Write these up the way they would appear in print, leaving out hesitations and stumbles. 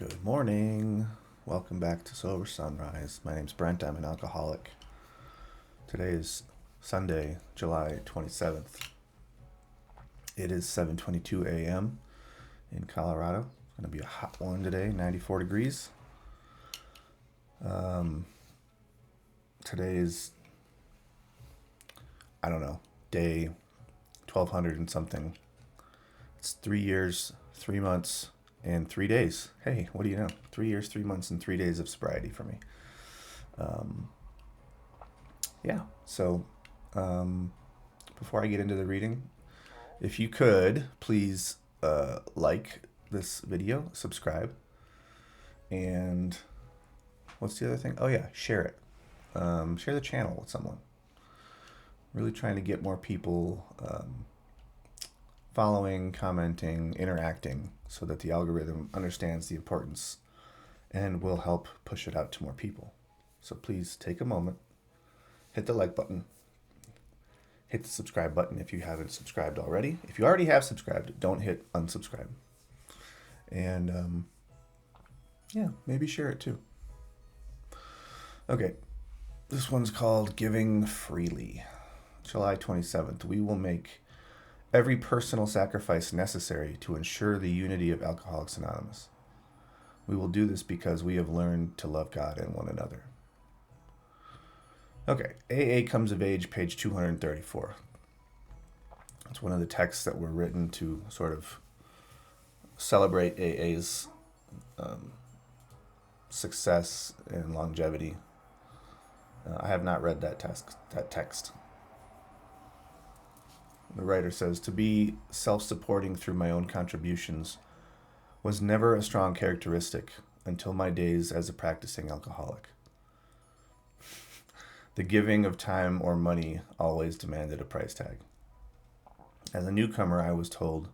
Good morning. Welcome back to Sober Sunrise. My name's Brent. I'm an alcoholic. Today is Sunday, July 27th. It is 7:22 a.m. in Colorado. It's going to be a hot one today, 94 degrees. Today is, day 1200 and something. It's 3 years, 3 months, and 3 days. Hey, what do you know? 3 years, 3 months, and 3 days of sobriety for me. So before I get into the reading, if you could, please like this video, subscribe, and what's the other thing? Oh yeah, share it. Share the channel with someone. Really trying to get more people following, commenting, interacting, so that the algorithm understands the importance and will help push it out to more people. So please take a moment, hit the like button, hit the subscribe button if you haven't subscribed already. If you already have subscribed, don't hit unsubscribe. And maybe share it too. Okay, this one's called Giving Freely. July 27th. We will make every personal sacrifice necessary to ensure the unity of Alcoholics Anonymous. We will do this because we have learned to love God and one another. Okay, AA Comes of Age, page 234. It's one of the texts that were written to sort of celebrate AA's success and longevity. I have not read that text. The writer says, to be self-supporting through my own contributions was never a strong characteristic until my days as a practicing alcoholic. The giving of time or money always demanded a price tag. As a newcomer, I was told,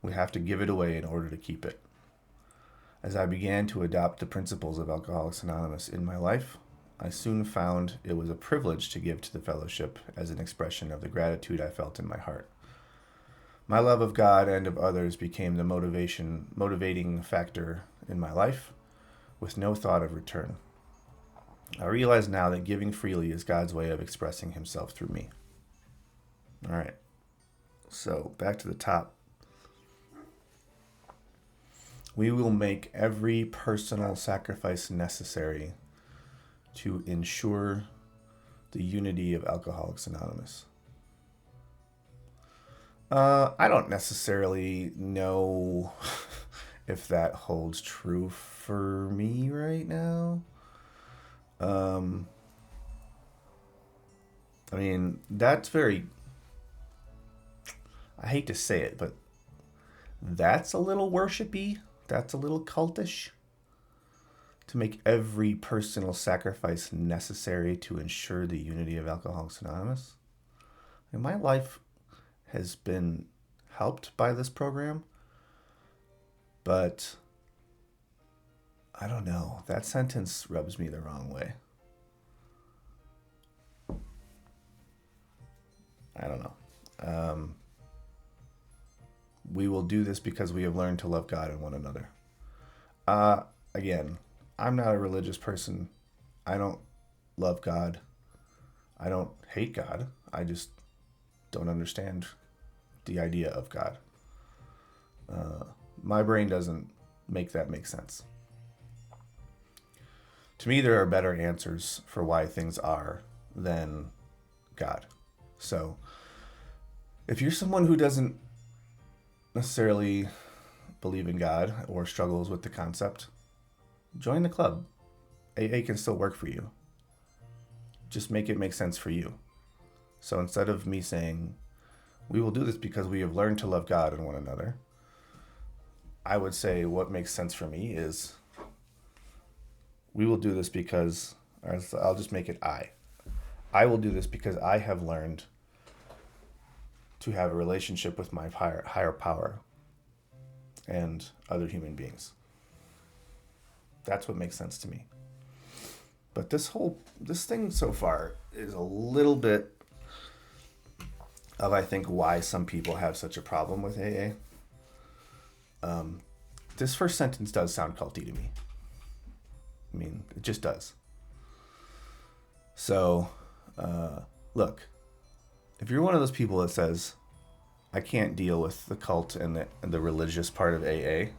we have to give it away in order to keep it. As I began to adopt the principles of Alcoholics Anonymous in my life, I soon found it was a privilege to give to the fellowship as an expression of the gratitude I felt in my heart. My love of God and of others became the motivating factor in my life, with no thought of return. I realize now that giving freely is God's way of expressing himself through me. All right, so back to the top. We will make every personal sacrifice necessary to ensure the unity of Alcoholics Anonymous. I don't necessarily know if that holds true for me right now. That's very, I hate to say it, but that's a little worshipy. That's a little cultish. To make every personal sacrifice necessary to ensure the unity of Alcoholics Anonymous. And my life has been helped by this program, but I don't know. That sentence rubs me the wrong way. I don't know. We will do this because we have learned to love God and one another. Again, I'm not a religious person. I don't love God. I don't hate God. I just don't understand the idea of God. My brain doesn't make that make sense. To me, there are better answers for why things are than God. So, if you're someone who doesn't necessarily believe in God or struggles with the concept, join the club. AA can still work for you. Just make it make sense for you. So instead of me saying, we will do this because we have learned to love God and one another, I would say what makes sense for me is, we will do this because, or I'll just make it I. I will do this because I have learned to have a relationship with my higher power and other human beings. That's what makes sense to me. But this thing so far is a little bit of, I think, why some people have such a problem with AA. this first sentence does sound culty to me. I mean, it just does. So, look, if you're one of those people that says, I can't deal with the cult and the religious part of AA,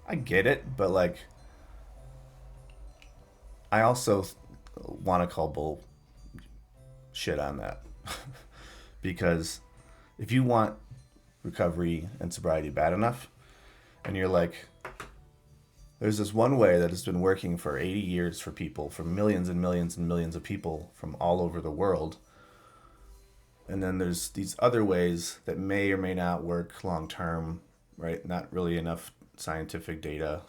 I get it, but like, I also want to call bull shit on that. Because if you want recovery and sobriety bad enough, and you're like, there's this one way that has been working for 80 years for people, for millions and millions and millions of people from all over the world, and then there's these other ways that may or may not work long term, right? Not really enough scientific data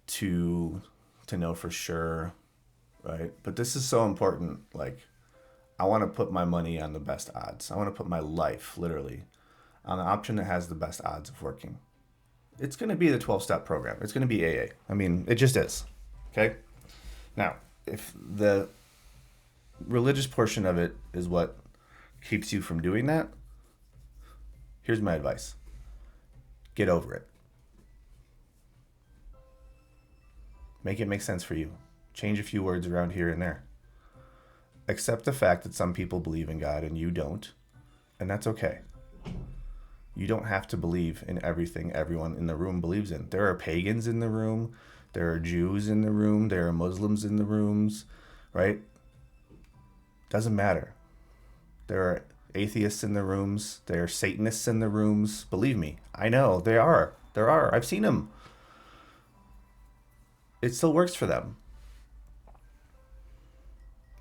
to know for sure, right? But this is so important. Like, I want to put my money on the best odds. I want to put my life, literally, on the option that has the best odds of working. It's going to be the 12-step program. It's going to be AA. I mean, it just is. Okay? Now, if the religious portion of it is what keeps you from doing that, here's my advice. Get over it. Make it make sense for you. Change a few words around here and there. Accept the fact that some people believe in God and you don't, and that's okay. You don't have to believe in everything everyone in the room believes in. There are pagans in the room. There are Jews in the room. There are Muslims in the rooms, right? Doesn't matter. There are atheists in the rooms. There are Satanists in the rooms. Believe me, I know there are. There are. I've seen them. It still works for them.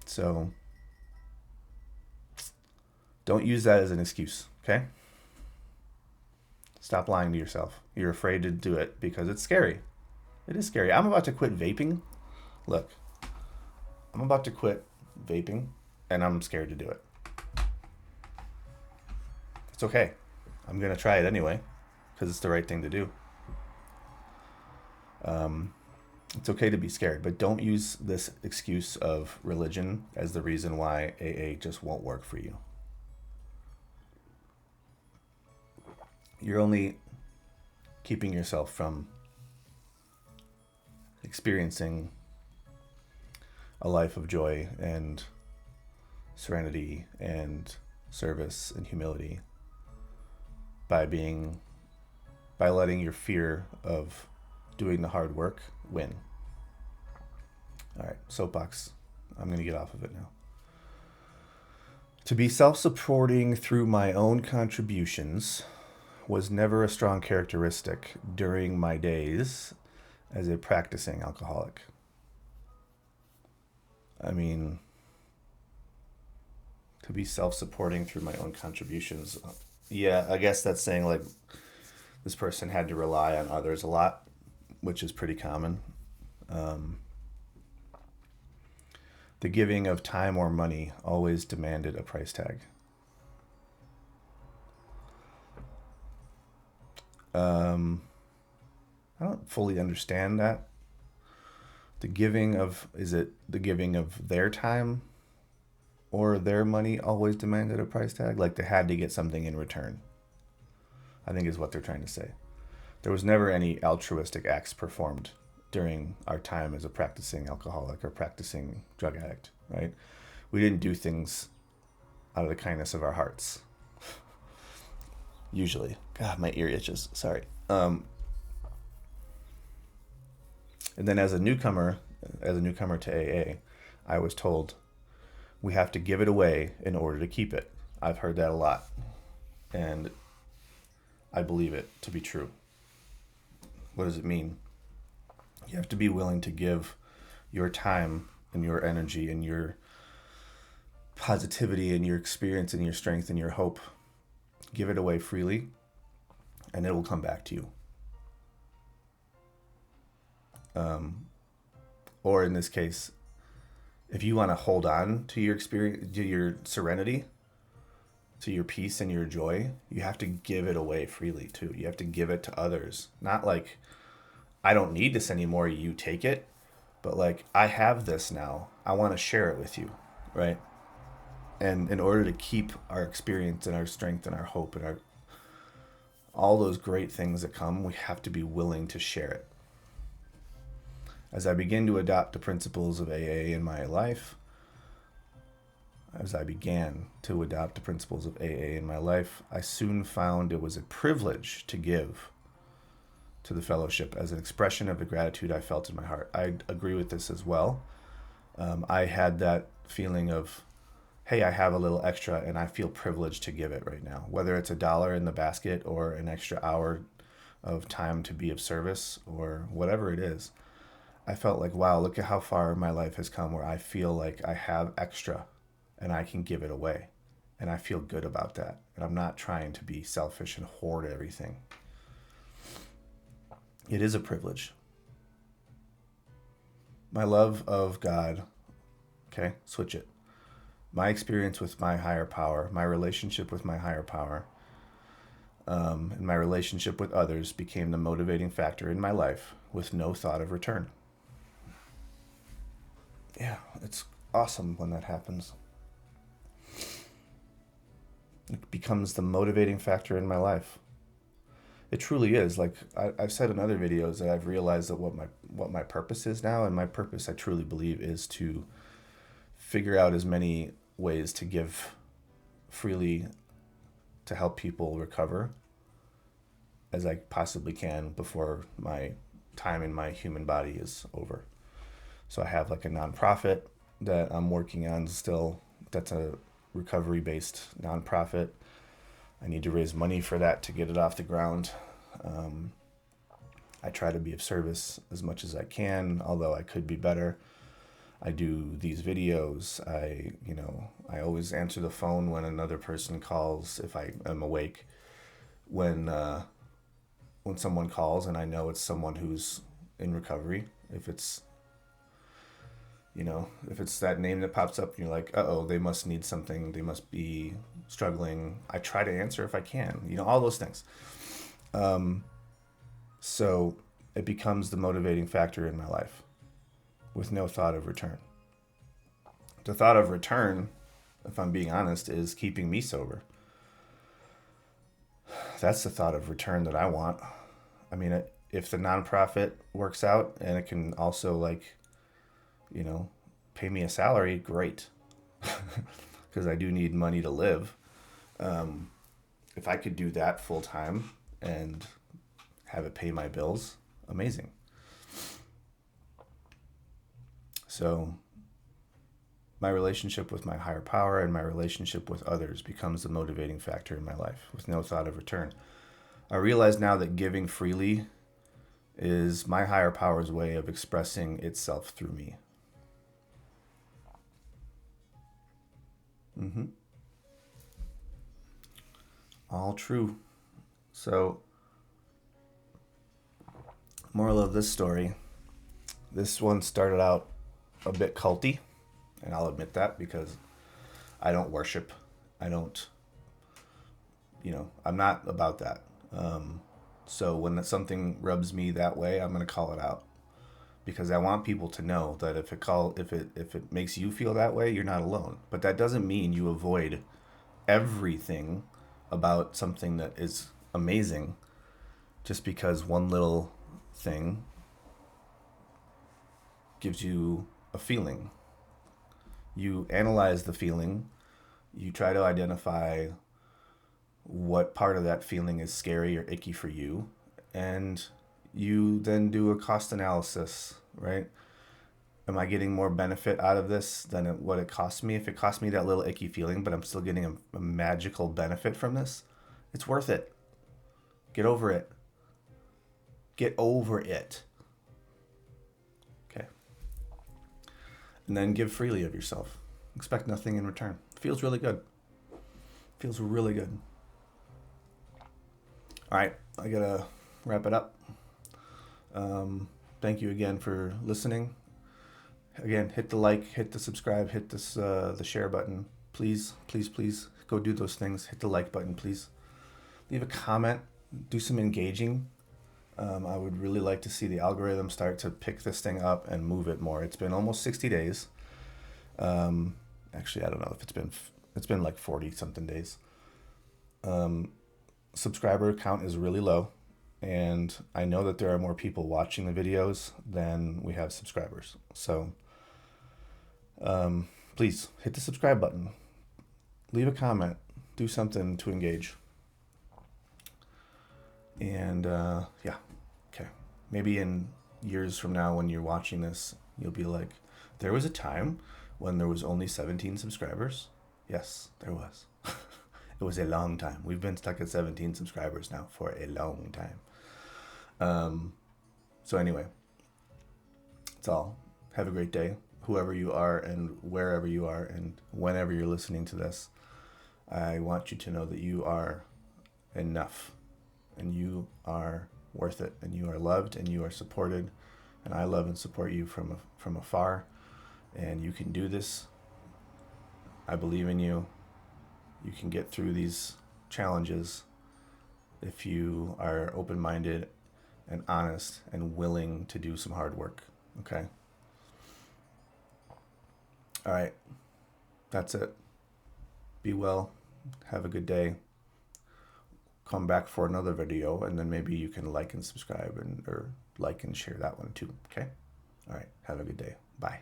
So don't use that as an excuse, okay? Stop lying to yourself. You're afraid to do it because it's scary. It is scary. I'm about to quit vaping. Look, I'm about to quit vaping and I'm scared to do it. It's okay. I'm going to try it anyway because it's the right thing to do. It's okay to be scared, but don't use this excuse of religion as the reason why AA just won't work for you. You're only keeping yourself from experiencing a life of joy and serenity and service and humility by letting your fear of doing the hard work win. All right, soapbox. I'm going to get off of it now. To be self-supporting through my own contributions was never a strong characteristic during my days as a practicing alcoholic. I mean, to be self-supporting through my own contributions. Yeah, I guess that's saying like this person had to rely on others a lot, which is pretty common. The giving of time or money always demanded a price tag. I don't fully understand that. Is it the giving of their time or their money always demanded a price tag? Like they had to get something in return, I think is what they're trying to say. There was never any altruistic acts performed during our time as a practicing alcoholic or practicing drug addict, right? We didn't do things out of the kindness of our hearts. Usually. God, my ear itches. Sorry. And then as a newcomer to AA, I was told we have to give it away in order to keep it. I've heard that a lot. And I believe it to be true. What does it mean? You have to be willing to give your time and your energy and your positivity and your experience and your strength and your hope. Give it away freely, and it will come back to you. Or in this case, if you want to hold on to your experience, to your serenity, to your peace and your joy, you have to give it away freely too. You have to give it to others. Not like, I don't need this anymore, you take it. But like, I have this now. I want to share it with you, right? And in order to keep our experience and our strength and our hope and all those great things that come, we have to be willing to share it. As I begin to adopt the principles of AA in my life, I soon found it was a privilege to give to the fellowship as an expression of the gratitude I felt in my heart. I agree with this as well. I had that feeling of, hey, I have a little extra and I feel privileged to give it right now. Whether it's $1 in the basket or an extra hour of time to be of service or whatever it is, I felt like, wow, look at how far my life has come where I feel like I have extra and I can give it away. And I feel good about that. And I'm not trying to be selfish and hoard everything. It is a privilege. My love of God, okay, switch it. My experience with my higher power, my relationship with my higher power, and my relationship with others became the motivating factor in my life with no thought of return. Yeah, it's awesome when that happens. It becomes the motivating factor in my life. It truly is. Like I've said in other videos that I've realized that what my purpose is now, and my purpose I truly believe is to figure out as many ways to give freely to help people recover as I possibly can before my time in my human body is over. So I have like a nonprofit that I'm working on still. That's a recovery-based nonprofit. I need to raise money for that to get it off the ground. I try to be of service as much as I can, although I could be better. I do these videos. I always answer the phone when another person calls if I am awake. When someone calls and I know it's someone who's in recovery, if it's that name that pops up and you're like, uh-oh, they must need something, they must be struggling, I try to answer if I can, all those things. So it becomes the motivating factor in my life with no thought of return. The thought of return, if I'm being honest, is keeping me sober. That's the thought of return that I want. I mean, if the nonprofit works out and it can also pay me a salary, great. Because I do need money to live. If I could do that full time and have it pay my bills, amazing. So my relationship with my higher power and my relationship with others becomes the motivating factor in my life with no thought of return. I realize now that giving freely is my higher power's way of expressing itself through me. All true. So, moral of this story, this one started out a bit culty, and I'll admit that because I don't worship. I'm not about that. So when something rubs me that way, I'm going to call it out because I want people to know that if it makes you feel that way, you're not alone. But that doesn't mean you avoid everything about something that is amazing just because one little thing gives you a feeling. You analyze the feeling, you try to identify what part of that feeling is scary or icky for you, and you then do a cost analysis, right? Am I getting more benefit out of this than what it costs me? If it costs me that little icky feeling, but I'm still getting a magical benefit from this, it's worth it. Get over it. Get over it. Okay. And then give freely of yourself. Expect nothing in return. Feels really good. Feels really good. All right, I gotta wrap it up. Thank you again for listening. Again, hit the like, hit the subscribe, hit this the share button. Please, please, please go do those things. Hit the like button, please. Leave a comment. Do some engaging. I would really like to see the algorithm start to pick this thing up and move it more. It's been almost 60 days. Actually, I don't know if it's been like 40 something days. subscriber count is really low, and I know that there are more people watching the videos than we have subscribers. So please hit the subscribe button, leave a comment, do something to engage. And yeah, okay. Maybe in years from now, when you're watching this, you'll be like, there was a time when there was only 17 subscribers. Yes, there was. It was a long time. We've been stuck at 17 subscribers now for a long time. So anyway, that's all. Have a great day, whoever you are and wherever you are and whenever you're listening to this. I want you to know that you are enough, and you are worth it, and you are loved, and you are supported, and I love and support you from afar, and you can do this. I believe in you. You can get through these challenges if you are open-minded and honest and willing to do some hard work. Okay? All right. That's it. Be well. Have a good day. Come back for another video, and then maybe you can like and subscribe or like and share that one too. Okay? All right. Have a good day. Bye.